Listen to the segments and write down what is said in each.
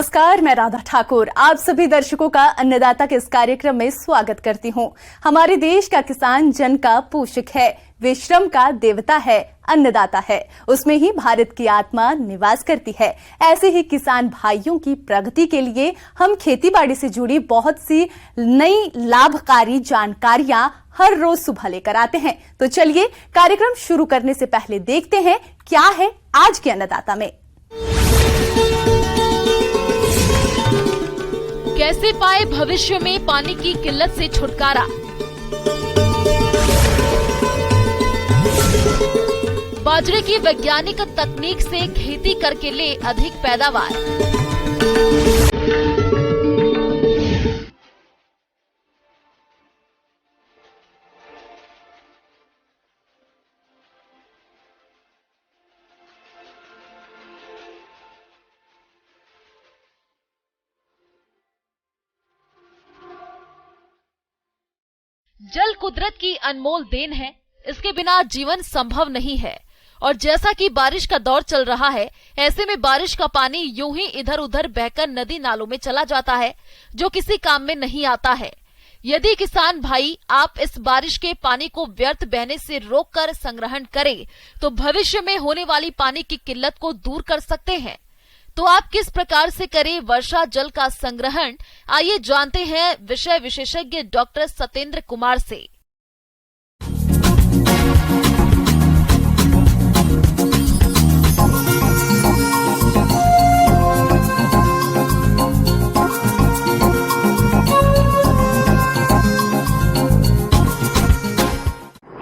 नमस्कार, मैं राधा ठाकुर आप सभी दर्शकों का अन्नदाता के इस कार्यक्रम में स्वागत करती हूं। हमारे देश का किसान जन का पोषक है, वे श्रम का देवता है, अन्नदाता है, उसमें ही भारत की आत्मा निवास करती है। ऐसे ही किसान भाइयों की प्रगति के लिए हम खेतीबाड़ी से जुड़ी बहुत सी नई लाभकारी जानकारियां हर रोज सुबह लेकर आते हैं। तो चलिए कार्यक्रम शुरू करने से पहले देखते हैं क्या है आज के अन्नदाता में। कैसे पाए भविष्य में पानी की किल्लत से छुटकारा। बाजरे की वैज्ञानिक तकनीक से खेती करके ले अधिक पैदावार। जल कुदरत की अनमोल देन है, इसके बिना जीवन संभव नहीं है। और जैसा कि बारिश का दौर चल रहा है, ऐसे में बारिश का पानी यूं ही इधर उधर बहकर नदी नालों में चला जाता है, जो किसी काम में नहीं आता है। यदि किसान भाई आप इस बारिश के पानी को व्यर्थ बहने से रोककर संग्रहण करें, तो भविष्य में होने वाली पानी की किल्लत को दूर कर सकते हैं। तो आप किस प्रकार से करें वर्षा जल का संग्रहण, आइए जानते हैं विषय विशेषज्ञ डॉक्टर सतेंद्र कुमार से।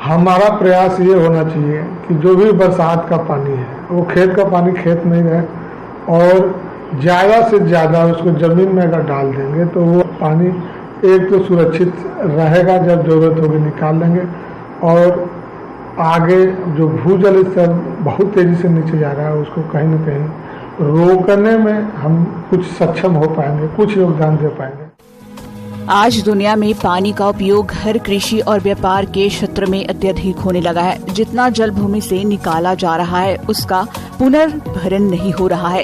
हमारा प्रयास ये होना चाहिए कि जो भी बरसात का पानी है वो खेत का पानी खेत में ही रहे, और ज़्यादा से ज़्यादा उसको ज़मीन में अगर डाल देंगे तो वो पानी एक तो सुरक्षित रहेगा, जब ज़रूरत होगी निकाल लेंगे, और आगे जो भूजल स्तर बहुत तेज़ी से नीचे जा रहा है उसको कहीं ना कहीं रोकने में हम कुछ सक्षम हो पाएंगे, कुछ योगदान दे पाएंगे। आज दुनिया में पानी का उपयोग हर कृषि और व्यापार के क्षेत्र में अत्यधिक होने लगा है। जितना जल भूमि से निकाला जा रहा है उसका पुनर्भरण नहीं हो रहा है,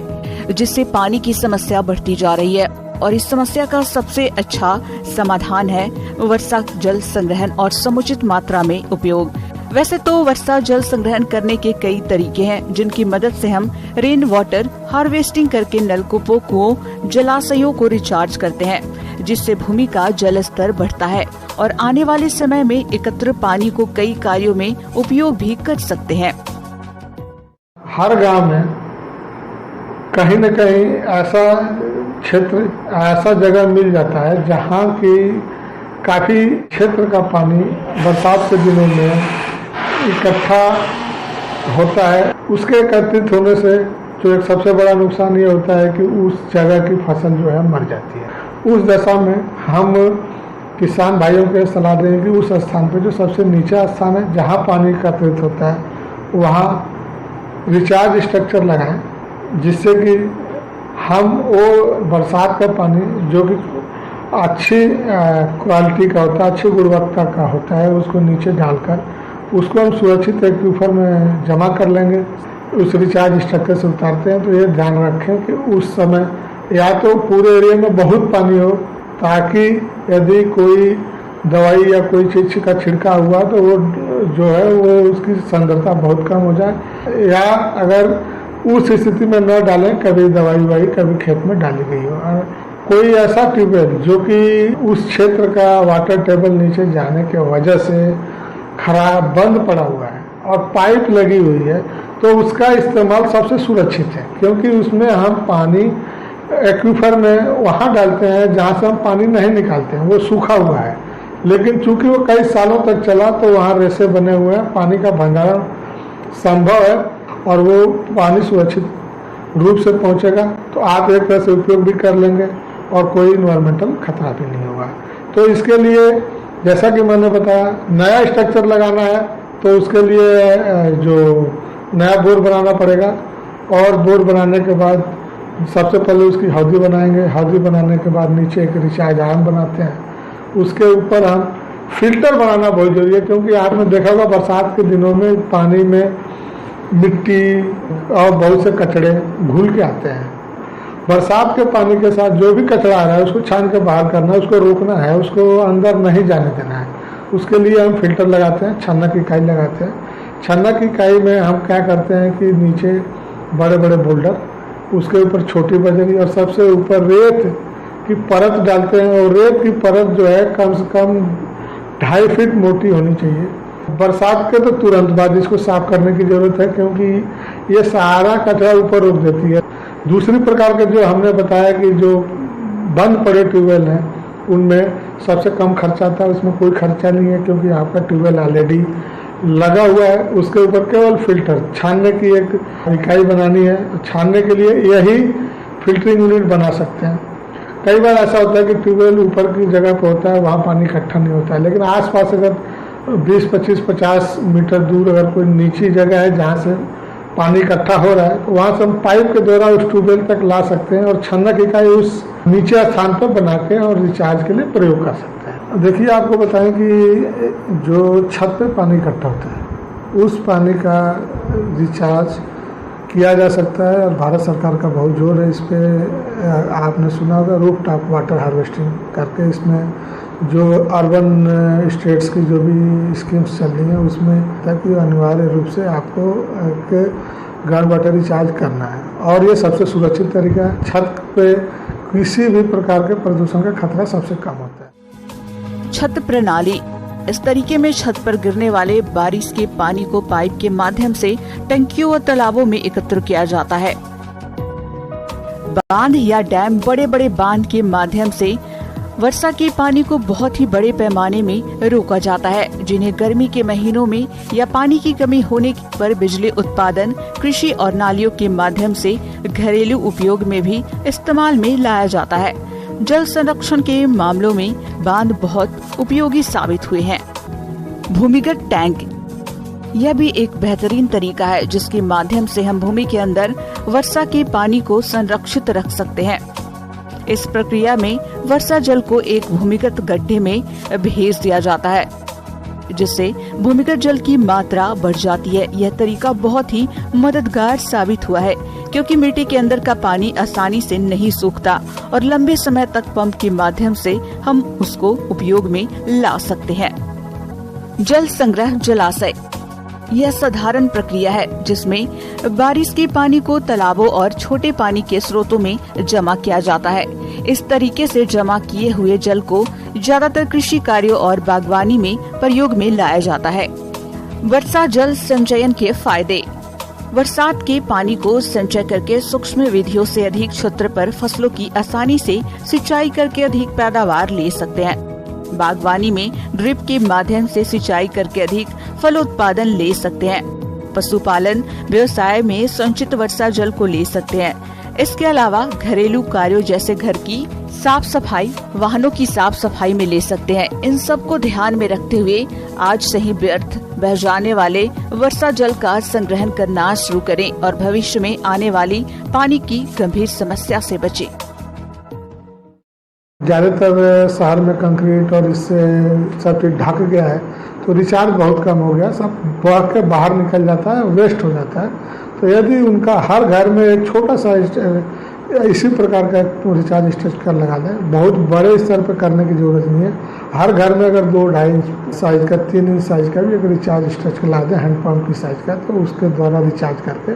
जिससे पानी की समस्या बढ़ती जा रही है। और इस समस्या का सबसे अच्छा समाधान है वर्षा जल संग्रहण और समुचित मात्रा में उपयोग। वैसे तो वर्षा जल संग्रहण करने के कई तरीके हैं, जिनकी मदद से हम रेन वाटर हार्वेस्टिंग करके नलकूपों, कुओं, जलाशयों को रिचार्ज करते हैं, जिससे भूमि का जल स्तर बढ़ता है और आने वाले समय में एकत्र पानी को कई कार्यों में उपयोग भी कर सकते हैं। हर गांव में कहीं न कहीं ऐसा क्षेत्र, ऐसा जगह मिल जाता है जहां की काफी क्षेत्र का पानी बरसात के दिनों में इकट्ठा होता है। उसके एकत्रित होने से जो एक सबसे बड़ा नुकसान ये होता है कि उस जगह की फसल जो है मर जाती है। उस दशा में हम किसान भाइयों को सलाह देंगे कि उस स्थान पर जो सबसे नीचा स्थान है जहाँ पानी एकत्रित होता है, वहाँ रिचार्ज स्ट्रक्चर लगाएं, जिससे कि हम वो बरसात का पानी जो कि अच्छी क्वालिटी का होता है, अच्छी गुणवत्ता का होता है, उसको नीचे डालकर उसको हम सुरक्षित एक्यूफर में जमा कर लेंगे। उस रिचार्ज स्ट्रक्चर से उतारते हैं तो ये ध्यान रखें कि उस समय या तो पूरे एरिया में बहुत पानी हो, ताकि यदि कोई दवाई या कोई चीज़ का छिड़काव हुआ तो वो जो है वो उसकी सांद्रता बहुत कम हो जाए, या अगर उस स्थिति में न डालें, कभी दवाई कभी खेत में डाली गई हो, और कोई ऐसा ट्यूबवेल जो कि उस क्षेत्र का वाटर टेबल नीचे जाने के वजह से खराब बंद पड़ा हुआ है और पाइप लगी हुई है, तो उसका इस्तेमाल सबसे सुरक्षित है, क्योंकि उसमें हम पानी एक्वीफर में वहाँ डालते हैं जहाँ से हम पानी नहीं निकालते हैं, वो सूखा हुआ है। लेकिन चूंकि वो कई सालों तक चला तो वहाँ रेसे बने हुए हैं, पानी का भंडारण संभव है और वो पानी सुरक्षित रूप से पहुँचेगा, तो आप एक तरह से उपयोग भी कर लेंगे और कोई इन्वायरमेंटल खतरा भी नहीं होगा। तो इसके लिए जैसा कि मैंने बताया, नया स्ट्रक्चर लगाना है तो उसके लिए जो नया बोर बनाना पड़ेगा, और बोर बनाने के बाद सबसे पहले उसकी हौदी बनाएंगे। हौदी बनाने के बाद नीचे एक रिचार्ज आर्म बनाते हैं, उसके ऊपर हम फिल्टर बनाना बहुत जरूरी है, क्योंकि आपने देखा होगा बरसात के दिनों में पानी में मिट्टी और बहुत से कचड़े घुल के आते हैं, बरसात के पानी के साथ जो भी कचरा आ रहा है उसको छान के बाहर करना है, उसको रोकना है, उसको अंदर नहीं जाने देना है। उसके लिए हम फिल्टर लगाते हैं, छन्ना की इकाई लगाते हैं। छन्ना की इकाई में हम क्या करते हैं कि नीचे बड़े बड़े बोल्डर, उसके ऊपर छोटी बजरी और सबसे ऊपर रेत की परत डालते हैं। और रेत की परत जो है कम से कम 2.5 फीट मोटी होनी चाहिए। बरसात के तो तुरंत बाद इसको साफ करने की जरूरत है, क्योंकि ये सारा कचरा ऊपर रोक देती है। दूसरी प्रकार के जो हमने बताया कि जो बंद पड़े ट्यूबवेल हैं उनमें सबसे कम खर्चा आता है, उसमें कोई खर्चा नहीं है, क्योंकि आपका ट्यूबवेल ऑलरेडी लगा हुआ है। उसके ऊपर केवल फिल्टर छानने की एक इकाई बनानी है। छानने के लिए यही फिल्टरिंग यूनिट बना सकते हैं। कई बार ऐसा होता है कि ट्यूबवेल ऊपर की जगह पर होता है, वहाँ पानी इकट्ठा नहीं होता है, लेकिन आसपास अगर 20, 25, 50 मीटर दूर अगर कोई नीची जगह है जहाँ से पानी इकट्ठा हो रहा है, तो वहाँ से हम पाइप के द्वारा उस ट्यूबवेल तक ला सकते हैं और छन्ना की इकाई उस नीचे स्थान पर बना के और रिचार्ज के लिए प्रयोग कर सकते हैं। देखिए, आपको बताएं कि जो छत पे पानी इकट्ठा होता है उस पानी का रिचार्ज किया जा सकता है, और भारत सरकार का बहुत जोर है इस पर। आपने सुना होगा रूफटॉप वाटर हार्वेस्टिंग करके, इसमें जो अर्बन स्टेट्स की जो भी स्कीम्स चल रही हैं उसमें ताकि अनिवार्य रूप से आपको ग्राउंड वाटर रिचार्ज करना है, और ये सबसे सुरक्षित तरीका है। छत पे किसी भी प्रकार के प्रदूषण का खतरा सबसे कम होता है। छत प्रणाली, इस तरीके में छत पर गिरने वाले बारिश के पानी को पाइप के माध्यम से टंकियों और तालाबों में एकत्र किया जाता है। बांध या डैम, बड़े बड़े बांध के माध्यम से वर्षा के पानी को बहुत ही बड़े पैमाने में रोका जाता है, जिन्हें गर्मी के महीनों में या पानी की कमी होने पर बिजली उत्पादन, कृषि और नालियों के माध्यम से घरेलू उपयोग में भी इस्तेमाल में लाया जाता है। जल संरक्षण के मामलों में बांध बहुत उपयोगी साबित हुए हैं। भूमिगत टैंक, यह भी एक बेहतरीन तरीका है जिसके माध्यम से हम भूमि के अंदर वर्षा के पानी को संरक्षित रख सकते हैं। इस प्रक्रिया में वर्षा जल को एक भूमिगत गड्ढे में भेज दिया जाता है, जिससे भूमिगत जल की मात्रा बढ़ जाती है। यह तरीका बहुत ही मददगार साबित हुआ है, क्योंकि मिट्टी के अंदर का पानी आसानी से नहीं सूखता और लंबे समय तक पंप के माध्यम से हम उसको उपयोग में ला सकते हैं। जल संग्रह जलाशय, यह साधारण प्रक्रिया है जिसमें बारिश के पानी को तालाबों और छोटे पानी के स्रोतों में जमा किया जाता है। इस तरीके से जमा किए हुए जल को ज्यादातर कृषि कार्यों और बागवानी में प्रयोग में लाया जाता है। वर्षा जल संचयन के फायदे, बरसात के पानी को संचय करके सूक्ष्म विधियों से अधिक क्षेत्र पर फसलों की आसानी से सिंचाई करके अधिक पैदावार ले सकते हैं। बागवानी में ड्रिप के माध्यम से सिंचाई करके अधिक फल उत्पादन ले सकते हैं। पशुपालन व्यवसाय में संचित वर्षा जल को ले सकते हैं। इसके अलावा घरेलू कार्यों जैसे घर की साफ सफाई, वाहनों की साफ सफाई में ले सकते हैं। इन सब को ध्यान में रखते हुए आज से ही व्यर्थ बह जाने वाले वर्षा जल का संग्रहण करना शुरू करें और भविष्य में आने वाली पानी की गंभीर समस्या से बचें। ज़्यादातर शहर में कंक्रीट और इससे सब चीज़ ढक गया है, तो रिचार्ज बहुत कम हो गया, सब बह के बाहर निकल जाता है, वेस्ट हो जाता है। तो यदि उनका हर घर में एक छोटा सा इसी प्रकार का रिचार्ज स्ट्रक्चर लगा दें, बहुत बड़े स्तर पर करने की जरूरत नहीं है। हर घर में अगर 2-2.5 इंच साइज का, 3 इंच साइज का भी एक रिचार्ज स्ट्रक्चर लगा दें हैंडपम्प की साइज का, तो उसके द्वारा रिचार्ज करके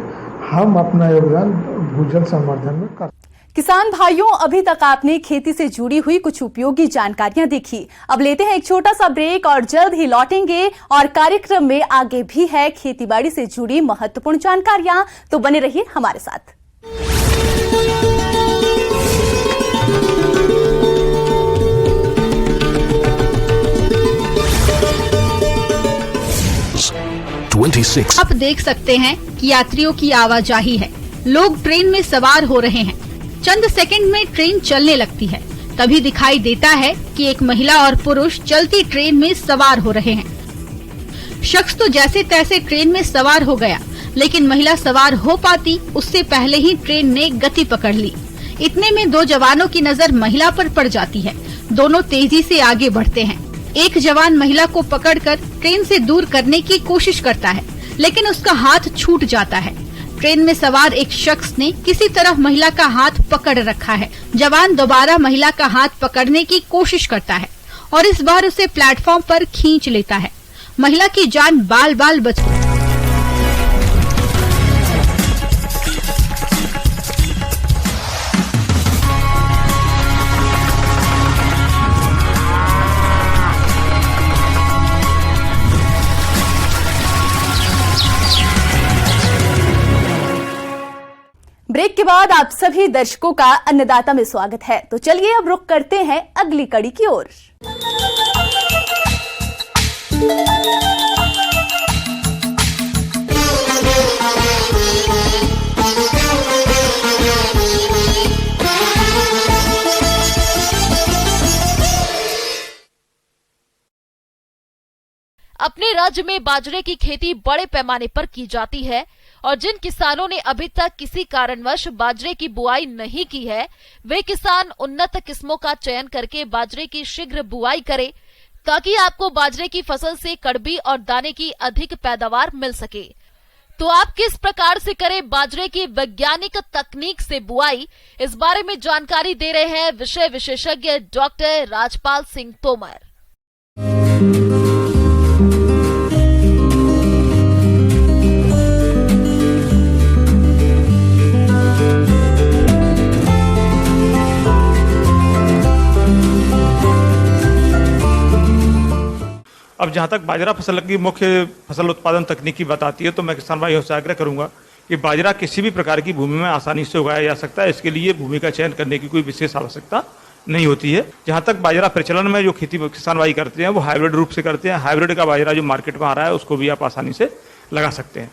हम अपना योगदान भूजल संवर्धन में कर। किसान भाइयों, अभी तक आपने खेती से जुड़ी हुई कुछ उपयोगी जानकारियां देखी। अब लेते हैं एक छोटा सा ब्रेक और जल्द ही लौटेंगे और कार्यक्रम में आगे भी है खेतीबाड़ी से जुड़ी महत्वपूर्ण जानकारियां, तो बने रहिए हमारे साथ। आप देख सकते हैं कि यात्रियों की आवाजाही है, लोग ट्रेन में सवार हो रहे हैं। चंद सेकंड में ट्रेन चलने लगती है, तभी दिखाई देता है कि एक महिला और पुरुष चलती ट्रेन में सवार हो रहे हैं। शख्स तो जैसे तैसे ट्रेन में सवार हो गया, लेकिन महिला सवार हो पाती उससे पहले ही ट्रेन ने गति पकड़ ली। इतने में 2 जवानों की नजर महिला पर पड़ जाती है। दोनों तेजी से आगे बढ़ते हैं। एक जवान महिला को पकड़कर ट्रेन से दूर करने की कोशिश करता है, लेकिन उसका हाथ छूट जाता है। ट्रेन में सवार एक शख्स ने किसी तरह महिला का हाथ पकड़ रखा है। जवान दोबारा महिला का हाथ पकड़ने की कोशिश करता है और इस बार उसे प्लेटफॉर्म पर खींच लेता है। महिला की जान बाल बाल बच गई। ब्रेक के बाद आप सभी दर्शकों का अन्नदाता में स्वागत है। तो चलिए अब रुख करते हैं अगली कड़ी की ओर। अपने राज्य में बाजरे की खेती बड़े पैमाने पर की जाती है और जिन किसानों ने अभी तक किसी कारणवश बाजरे की बुआई नहीं की है, वे किसान उन्नत किस्मों का चयन करके बाजरे की शीघ्र बुआई करें ताकि आपको बाजरे की फसल से कड़बी और दाने की अधिक पैदावार मिल सके। तो आप किस प्रकार से करें बाजरे की वैज्ञानिक तकनीक से बुआई, इस बारे में जानकारी दे रहे हैं विषय विशेषज्ञ डॉक्टर राजपाल सिंह तोमर। अब जहाँ तक बाजरा फसल की मुख्य फसल उत्पादन तकनीक की बात आती है तो मैं किसान भाइयों से आग्रह करूंगा कि बाजरा किसी भी प्रकार की भूमि में आसानी से उगाया जा सकता है। इसके लिए भूमि का चयन करने की कोई विशेष आवश्यकता नहीं होती है। जहाँ तक बाजरा प्रचलन में जो खेती किसान भाई करते हैं वो हाइब्रिड रूप से करते हैं। हाइब्रिड का बाजरा जो मार्केट में आ रहा है उसको भी आप आसानी से लगा सकते हैं।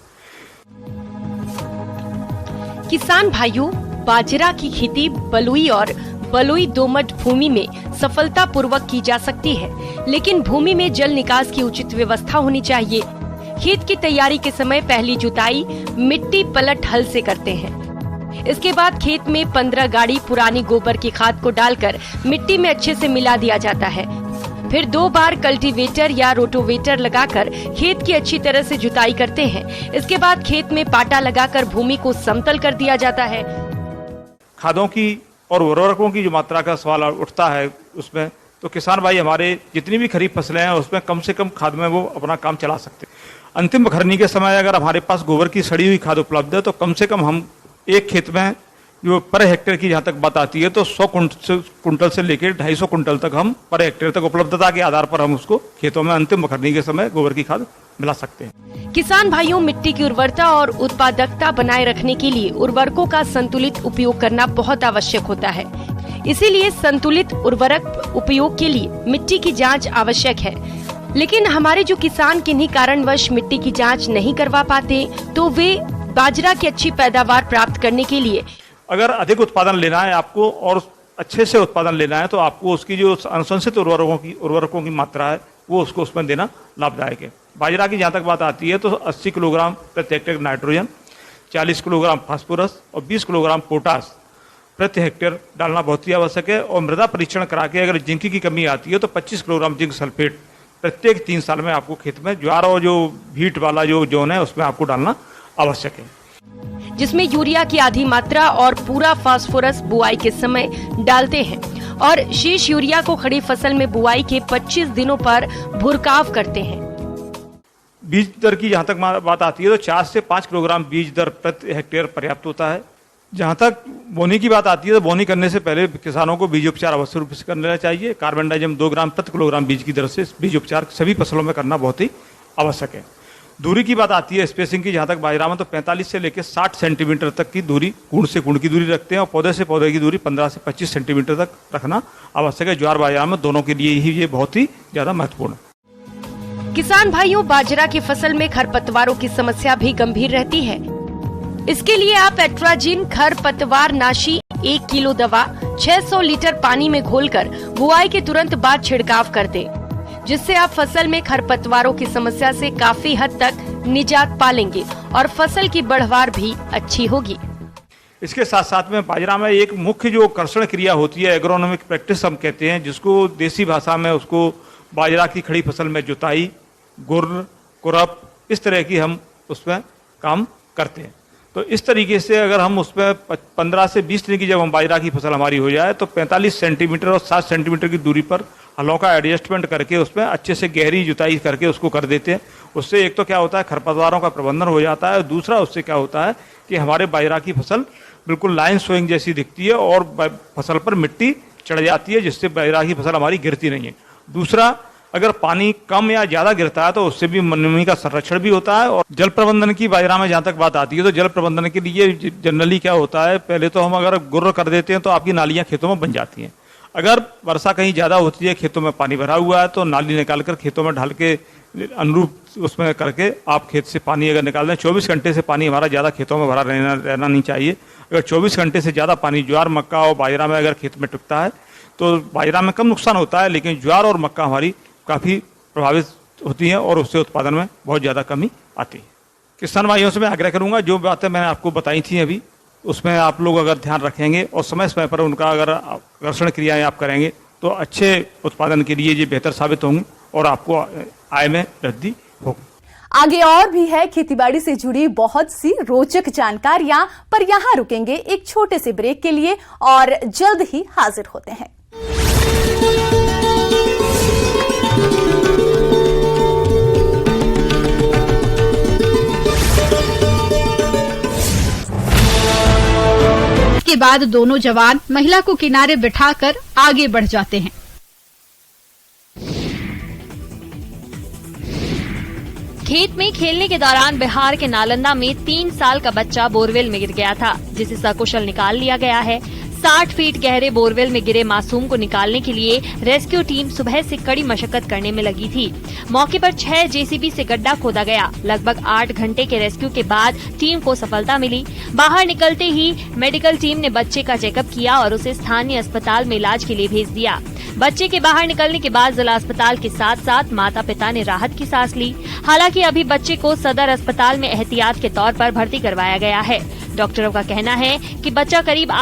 किसान भाइयों, बाजरा की खेती बलुई और बलुई दोमट भूमि में सफलतापूर्वक की जा सकती है, लेकिन भूमि में जल निकास की उचित व्यवस्था होनी चाहिए। खेत की तैयारी के समय पहली जुताई मिट्टी पलट हल से करते हैं। इसके बाद खेत में 15 गाड़ी पुरानी गोबर की खाद को डालकर मिट्टी में अच्छे से मिला दिया जाता है। फिर 2 बार कल्टीवेटर या रोटोवेटर लगाकर खेत की अच्छी तरह से जुताई करते हैं। इसके बाद खेत में पाटा लगाकर भूमि को समतल कर दिया जाता है। खादों की और उर्वरकों की जो मात्रा का सवाल उठता है उसमें तो किसान भाई हमारे जितनी भी खरीफ फसलें हैं उसमें कम से कम खाद में वो अपना काम चला सकते हैं। अंतिम बखरनी के समय अगर हमारे पास गोबर की सड़ी हुई खाद उपलब्ध है तो कम से कम हम एक खेत में जो पर हेक्टेयर की जहाँ तक बात आती है तो 100 कुंटल से लेकर 250 कुंटल तक हम पर हेक्टेयर तक उपलब्धता के आधार पर हम उसको खेतों में अंतिम बखरनी के समय गोबर की खाद मिला सकते हैं। किसान भाइयों, मिट्टी की उर्वरता और उत्पादकता बनाए रखने के लिए उर्वरकों का संतुलित उपयोग करना बहुत आवश्यक होता है। इसीलिए संतुलित उर्वरक उपयोग के लिए मिट्टी की जांच आवश्यक है। लेकिन हमारे जो किसान किन्हीं कारणवश मिट्टी की जांच नहीं करवा पाते, तो वे बाजरा की अच्छी पैदावार प्राप्त करने के लिए अगर अधिक उत्पादन लेना है आपको और अच्छे से उत्पादन लेना है तो आपको उसकी जो अनुशंसित उर्वरकों की मात्रा है वो उसको उसमें देना लाभदायक है। बाजरा की जहाँ तक बात आती है तो 80 किलोग्राम प्रति हेक्टेयर नाइट्रोजन, 40 किलोग्राम फास्फोरस और 20 किलोग्राम पोटास प्रति हेक्टेयर डालना बहुत ही आवश्यक है। और मृदा परीक्षण करा के अगर जिंक की कमी आती है तो 25 किलोग्राम जिंक सल्फेट प्रत्येक 3 साल में आपको खेत में ज्वार और जो भीट वाला जो जोन है उसमें आपको डालना आवश्यक है, जिसमें यूरिया की आधी मात्रा और पूरा फास्फोरस बुआई के समय डालते हैं और शेष यूरिया को खड़ी फसल में बुआई के 25 दिनों पर भुरकाव करते हैं। बीज दर की जहाँ तक बात आती है तो 4 से 5 किलोग्राम बीज दर प्रति हेक्टेयर पर्याप्त होता है। जहाँ तक बोनी की बात आती है तो बोनी करने से पहले किसानों को बीज उपचार अवश्य रूप से कर लेना चाहिए। कार्बनडाइजम 2 ग्राम प्रति किलोग्राम बीज की दर से बीज उपचार सभी फसलों में करना बहुत ही आवश्यक है। दूरी की बात आती है स्पेसिंग की, जहाँ तक बाजरा में तो 45 से लेकर 60 सेंटीमीटर तक की दूरी गुण से गुण की दूरी रखते हैं और पौधे से पौधे की दूरी 15 से 25 सेंटीमीटर तक रखना आवश्यक है। ज्वार बाजरा में दोनों के लिए ही ये बहुत ही ज्यादा महत्वपूर्ण है। किसान भाइयों, बाजरा की फसल में खरपतवारों की समस्या भी गंभीर रहती है। इसके लिए आप एट्राजिन खरपतवार नाशी 1 किलो दवा 600 लीटर पानी में घोलकर बुआई के तुरंत बाद छिड़काव कर दें, जिससे आप फसल में खरपतवारों की समस्या से काफी हद तक निजात पालेंगे और फसल की बढ़वार भी अच्छी होगी। इसके साथ साथ में बाजरा में एक मुख्य जो कर्षण क्रिया होती है, एग्रोनॉमिक प्रैक्टिस हम कहते हैं, जिसको देसी भाषा में उसको बाजरा की खड़ी फसल में जुताई, गुर्र, कुरप, इस तरह की हम उसमें काम करते हैं। तो इस तरीके से अगर हम उसमें 15 से 20 दिन की जब हम बाजरा की फसल हमारी हो जाए तो 45 सेंटीमीटर और 7 सेंटीमीटर की दूरी पर हलों का एडजस्टमेंट करके उसमें अच्छे से गहरी जुताई करके उसको कर देते हैं। उससे एक तो क्या होता है, खरपतवारों का प्रबंधन हो जाता है, और दूसरा उससे क्या होता है कि हमारे बाजरा की फसल बिल्कुल लाइन सोइंग जैसी दिखती है और फसल पर मिट्टी चढ़ जाती है, जिससे बाजरा की फसल हमारी गिरती नहीं है। दूसरा, अगर पानी कम या ज़्यादा गिरता है तो उससे भी नमी का संरक्षण भी होता है। और जल प्रबंधन की बाजरा में जहाँ तक बात आती है तो जल प्रबंधन के लिए जनरली क्या होता है, पहले तो हम अगर गुर्र कर देते हैं तो आपकी नालियाँ खेतों में बन जाती हैं। अगर वर्षा कहीं ज़्यादा होती है, खेतों में पानी भरा हुआ है, तो नाली निकाल कर खेतों में ढाल के अनुरूप उसमें करके आप खेत से पानी अगर निकाल दें, 24 घंटे से पानी हमारा ज़्यादा खेतों में भरा रहना नहीं चाहिए। अगर 24 घंटे से ज़्यादा पानी ज्वार, मक्का और बाजरा में अगर खेत में टिकता है तो बाजरा में कम नुकसान होता है, लेकिन ज्वार और मक्का हमारी काफ़ी प्रभावित होती हैं और उससे उत्पादन में बहुत ज़्यादा कमी आती है। किसान भाइयों से मैं आग्रह करूंगा, जो बातें मैंने आपको बताई थी अभी, उसमें आप लोग अगर ध्यान रखेंगे और समय समय पर उनका अगर घर्षण क्रियाएं आप करेंगे तो अच्छे उत्पादन के लिए ये बेहतर साबित होंगे और आपको आय में वृद्धि होगी। आगे और भी है खेतीबाड़ी से जुड़ी बहुत सी रोचक जानकारियां, पर यहां रुकेंगे एक छोटे से ब्रेक के लिए और जल्द ही हाजिर होते हैं। के बाद दोनों जवान महिला को किनारे बिठाकर आगे बढ़ जाते हैं। खेत में खेलने के दौरान बिहार के नालंदा में 3 साल का बच्चा बोरवेल में गिर गया था, जिसे सकुशल निकाल लिया गया है। 60 फीट गहरे बोरवेल में गिरे मासूम को निकालने के लिए रेस्क्यू टीम सुबह से कड़ी मशक्कत करने में लगी थी। मौके पर 6 जेसीबी से गड्ढा खोदा गया। लगभग 8 घंटे के रेस्क्यू के बाद टीम को सफलता मिली। बाहर निकलते ही मेडिकल टीम ने बच्चे का चेकअप किया और उसे स्थानीय अस्पताल में इलाज के लिए भेज दिया। बच्चे के बाहर निकलने के बाद जिला अस्पताल के साथ साथ माता पिता ने राहत की सांस ली। हालांकि अभी बच्चे को सदर अस्पताल में एहतियात के तौर पर भर्ती करवाया गया है। डॉक्टरों का कहना है कि बच्चा करीब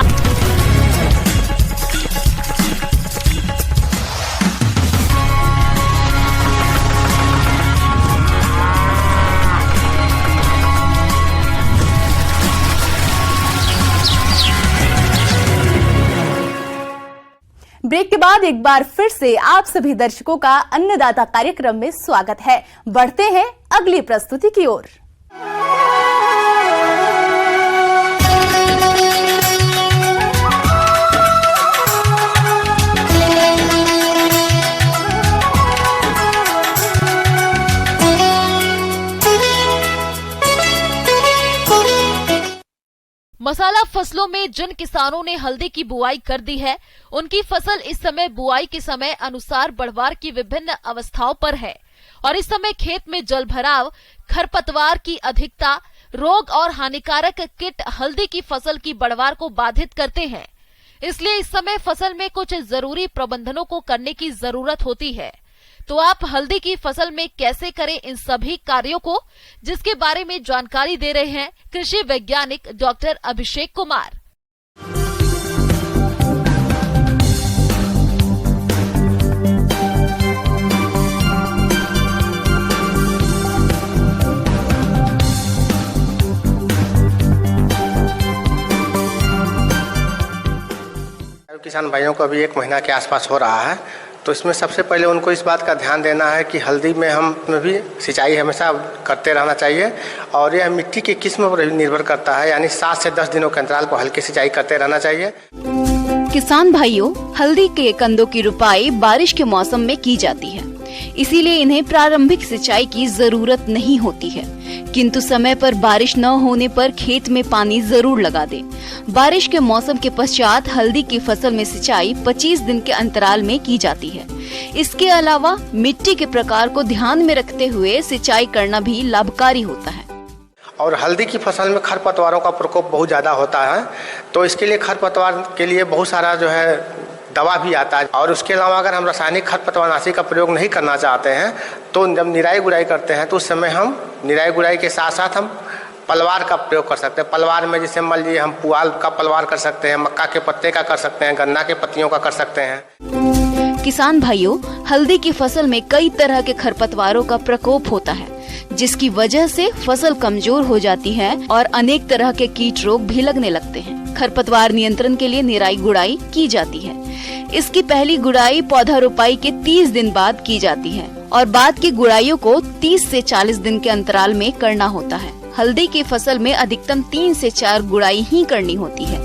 ब्रेक के बाद एक बार फिर से आप सभी दर्शकों का अन्नदाता कार्यक्रम में स्वागत है। बढ़ते हैं अगली प्रस्तुति की ओर। मसाला फसलों में जिन किसानों ने हल्दी की बुआई कर दी है, उनकी फसल इस समय बुआई के समय अनुसार बढ़वार की विभिन्न अवस्थाओं पर है और इस समय खेत में जल भराव, खरपतवार की अधिकता, रोग और हानिकारक कीट हल्दी की फसल की बढ़वार को बाधित करते हैं। इसलिए इस समय फसल में कुछ जरूरी प्रबंधनों को करने की जरूरत होती है। तो आप हल्दी की फसल में कैसे करें इन सभी कार्यों को, जिसके बारे में जानकारी दे रहे हैं कृषि वैज्ञानिक डॉक्टर अभिषेक कुमार। किसान भाइयों को अभी 1 महीना के आसपास हो रहा है, तो इसमें सबसे पहले उनको इस बात का ध्यान देना है कि हल्दी में हम भी सिंचाई हमेशा करते रहना चाहिए और यह मिट्टी की किस्म पर भी निर्भर करता है, यानी 7 से 10 दिनों के अंतराल पर हल्की सिंचाई करते रहना चाहिए। किसान भाइयों, हल्दी के कंदों की रुपाई बारिश के मौसम में की जाती है, इसीलिए इन्हें प्रारंभिक सिंचाई की जरूरत नहीं होती है, किंतु समय पर बारिश न होने पर खेत में पानी जरूर लगा दें। बारिश के मौसम के पश्चात हल्दी की फसल में सिंचाई 25 दिन के अंतराल में की जाती है। इसके अलावा मिट्टी के प्रकार को ध्यान में रखते हुए सिंचाई करना भी लाभकारी होता है। और हल्दी की फसल में खरपतवारों का प्रकोप बहुत ज़्यादा होता है, तो इसके लिए खरपतवार के लिए बहुत सारा जो है दवा भी आता है। और उसके अलावा अगर हम रासायनिक खरपतवारनाशी का प्रयोग नहीं करना चाहते हैं तो जब निराई गुड़ाई करते हैं तो उस समय हम निराई गुड़ाई के साथ साथ हम पलवार का प्रयोग कर सकते हैं। पलवार में जैसे मान लीजिए हम पुआल का पलवार कर सकते हैं, मक्का के पत्ते का कर सकते हैं, गन्ना के पत्तियों का कर सकते हैं। किसान भाइयों, हल्दी की फसल में कई तरह के खरपतवारों का प्रकोप होता है, जिसकी वजह से फसल कमजोर हो जाती है और अनेक तरह के कीट रोग भी लगने लगते हैं। खरपतवार नियंत्रण के लिए निराई गुड़ाई की जाती है। इसकी पहली गुड़ाई पौधा रोपाई के 30 दिन बाद की जाती है और बाद की गुड़ाइयों को 30 से 40 दिन के अंतराल में करना होता है। हल्दी की फसल में अधिकतम 3 से 4 गुड़ाई ही करनी होती है।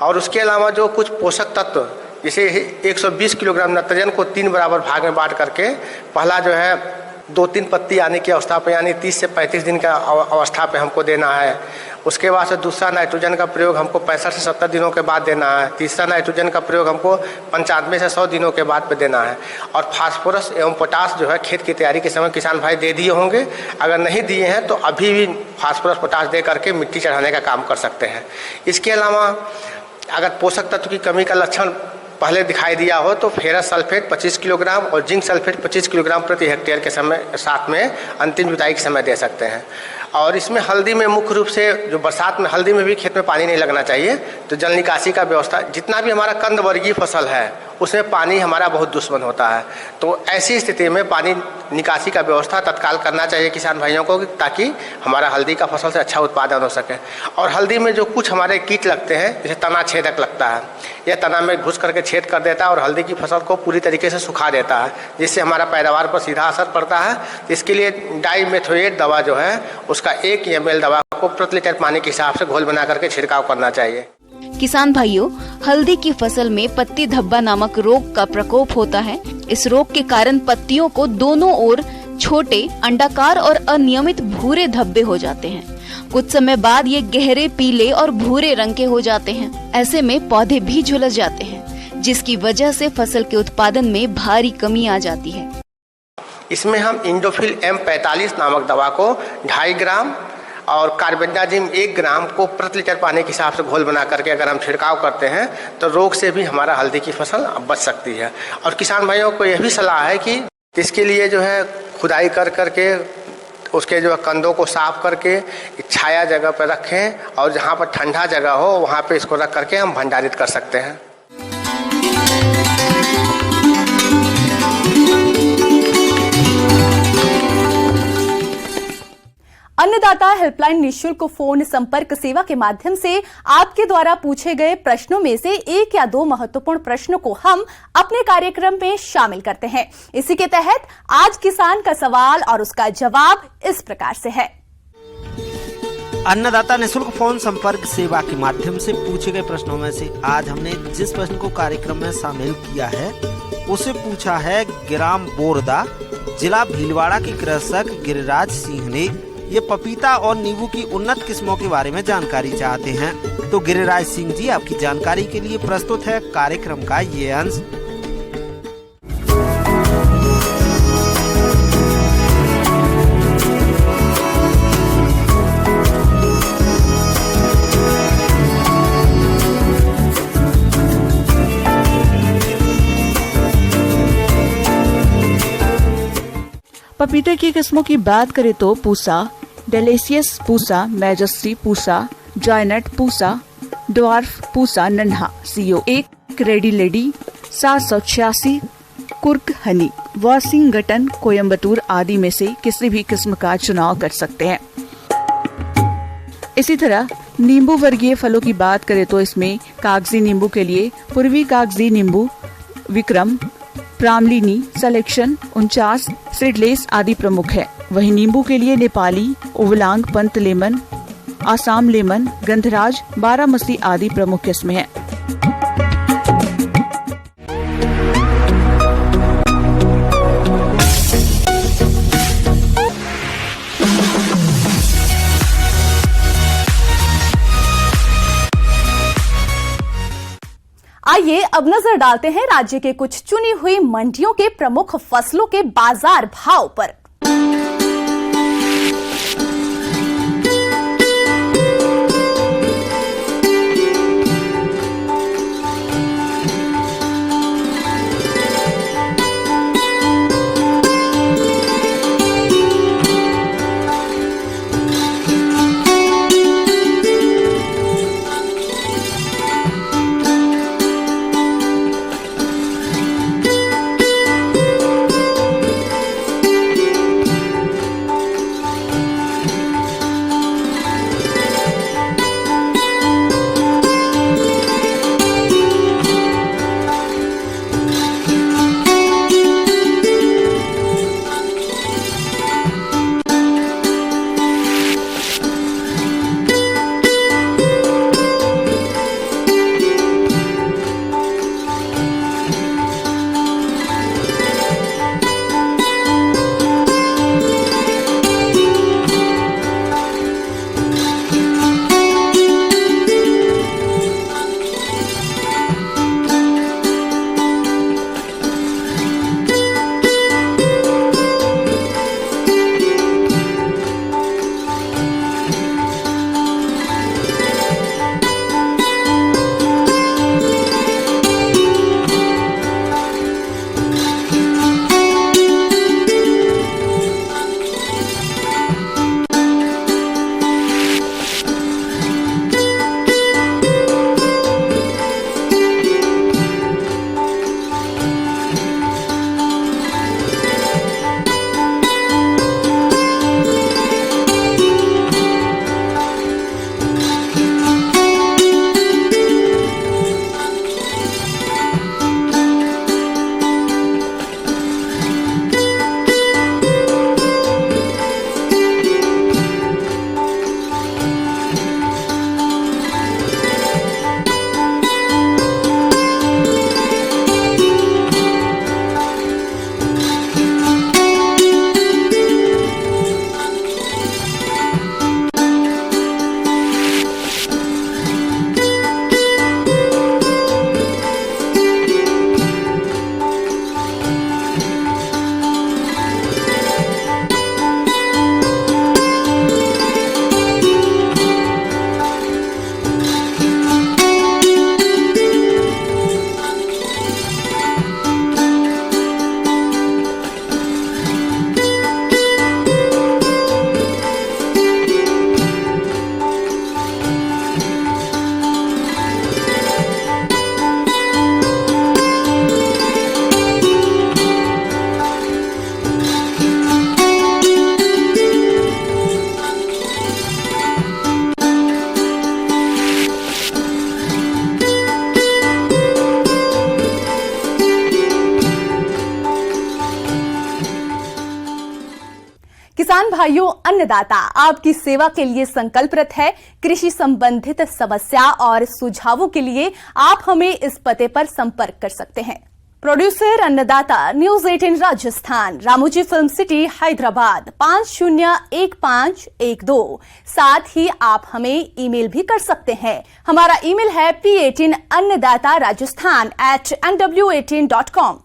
और उसके अलावा जो कुछ पोषक तत्व जैसे 120 किलोग्राम नाइट्रोजन को 3 बराबर भाग में बांट करके पहला जो है 2-3 पत्ती आने की अवस्था पे यानी 30 से 35 दिन का अवस्था पे हमको देना है। उसके बाद से दूसरा नाइट्रोजन का प्रयोग हमको 65 से 70 दिनों के बाद देना है। तीसरा नाइट्रोजन का प्रयोग हमको 95 से 100 दिनों के बाद पे देना है। और फास्फोरस एवं पोटास जो है खेत की तैयारी के समय किसान भाई दे दिए होंगे, अगर नहीं दिए हैं तो अभी भी फास्फोरस पोटास दे करके मिट्टी चढ़ाने का काम कर सकते हैं। इसके अलावा अगर पोषक तत्व की कमी का लक्षण पहले दिखाई दिया हो तो फेरस सल्फेट 25 किलोग्राम और जिंक सल्फेट 25 किलोग्राम प्रति हेक्टेयर के समय साथ में अंतिम जुताई के समय दे सकते हैं। और इसमें हल्दी में मुख्य रूप से जो बरसात में हल्दी में भी खेत में पानी नहीं लगना चाहिए, तो जल निकासी का व्यवस्था, जितना भी हमारा कंद वर्गीय फसल है उसमें पानी हमारा बहुत दुश्मन होता है, तो ऐसी स्थिति में पानी निकासी का व्यवस्था तत्काल करना चाहिए किसान भाइयों को, ताकि हमारा हल्दी का फसल से अच्छा उत्पादन हो सके। और हल्दी में जो कुछ हमारे कीट लगते हैं, जैसे तना छेदक लगता है, यह तना में घुस करके छेद कर देता है और हल्दी की फसल को पूरी तरीके से सुखा देता है, जिससे हमारा पैदावार पर सीधा असर पड़ता है। इसके लिए डाइमेथोएट दवा जो है उसका 1 ml दवा को प्रति लीटर पानी के हिसाब से घोल बना करके छिड़काव करना चाहिए। किसान भाइयों, हल्दी की फसल में पत्ती धब्बा नामक रोग का प्रकोप होता है। इस रोग के कारण पत्तियों को दोनों ओर छोटे अंडाकार और अनियमित भूरे धब्बे हो जाते हैं। कुछ समय बाद ये गहरे पीले और भूरे रंग के हो जाते हैं। ऐसे में पौधे भी झुलस जाते हैं, जिसकी वजह से फसल के उत्पादन में भारी कमी आ जाती है। इसमें हम इंडोफिल M45 नामक दवा को 2.5 ग्राम और कार्बेंडाजिम 1 ग्राम को प्रति लीटर पानी के हिसाब से घोल बना करके अगर हम छिड़काव करते हैं तो रोग से भी हमारा हल्दी की फसल बच सकती है। और किसान भाइयों को यह भी सलाह है कि इसके लिए जो है खुदाई कर करके उसके जो कंदों को साफ करके छाया जगह पर रखें और जहाँ पर ठंडा जगह हो वहाँ पे इसको रख करके हम भंडारित कर सकते हैं। अन्नदाता हेल्पलाइन निःशुल्क फोन संपर्क सेवा के माध्यम से आपके द्वारा पूछे गए प्रश्नों में से 1 या 2 महत्वपूर्ण प्रश्नों को हम अपने कार्यक्रम में शामिल करते हैं। इसी के तहत आज किसान का सवाल और उसका जवाब इस प्रकार से है। अन्नदाता निःशुल्क फोन संपर्क सेवा के माध्यम से पूछे गए प्रश्नों में से आज हमने जिस प्रश्न को कार्यक्रम में शामिल किया है उसे पूछा है ग्राम बोरदा, जिला भीलवाड़ा के कृषक गिरिराज सिंह ने। ये पपीता और नींबू की उन्नत किस्मों के बारे में जानकारी चाहते हैं। तो गिरिराज सिंह जी, आपकी जानकारी के लिए प्रस्तुत है कार्यक्रम का ये अंश। पपीते की किस्मों की बात करें तो Pusa, delicious Pusa, majesty Pusa, giant Pusa, dwarf Pusa Nanha, CO1, ready lady 786, कुर्क हनी, वाशिंगटन, कोयम्बटूर आदि में से किसी भी किस्म का चुनाव कर सकते हैं। इसी तरह नींबू वर्गीय फलों की बात करें तो इसमें कागजी नींबू के लिए पूर्वी कागजी नींबू, विक्रम, प्रामलिनी, सलेक्शन, 49, सीडलेस आदि प्रमुख है। वहीं नींबू के लिए नेपाली, ओवलांग, पंत लेमन, आसाम लेमन, गंधराज, बारामसी आदि प्रमुख किस्में हैं। आइए अब नजर डालते हैं राज्य के कुछ चुनी हुई मंडियों के प्रमुख फसलों के बाजार भाव पर। किसान भाइयों, अन्नदाता आपकी सेवा के लिए संकल्परत है। कृषि संबंधित समस्या और सुझावों के लिए आप हमें इस पते पर संपर्क कर सकते हैं। प्रोड्यूसर अन्नदाता, news 18 Rajasthan, Ramoji film city, Hyderabad 501512। साथ ही आप हमें ईमेल भी कर सकते हैं। हमारा ईमेल है p18annadatharajasthan@nw18.com।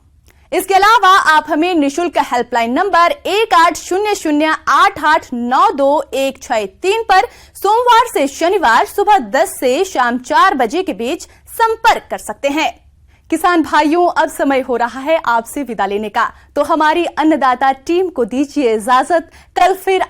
इसके अलावा आप हमें निशुल्क हेल्पलाइन नंबर 1800889216 पर सोमवार से शनिवार सुबह 10 से शाम 4 बजे के बीच संपर्क कर सकते हैं। किसान भाइयों, अब समय हो रहा है आपसे विदा लेने का, तो हमारी अन्नदाता टीम को दीजिए इजाजत। कल फिर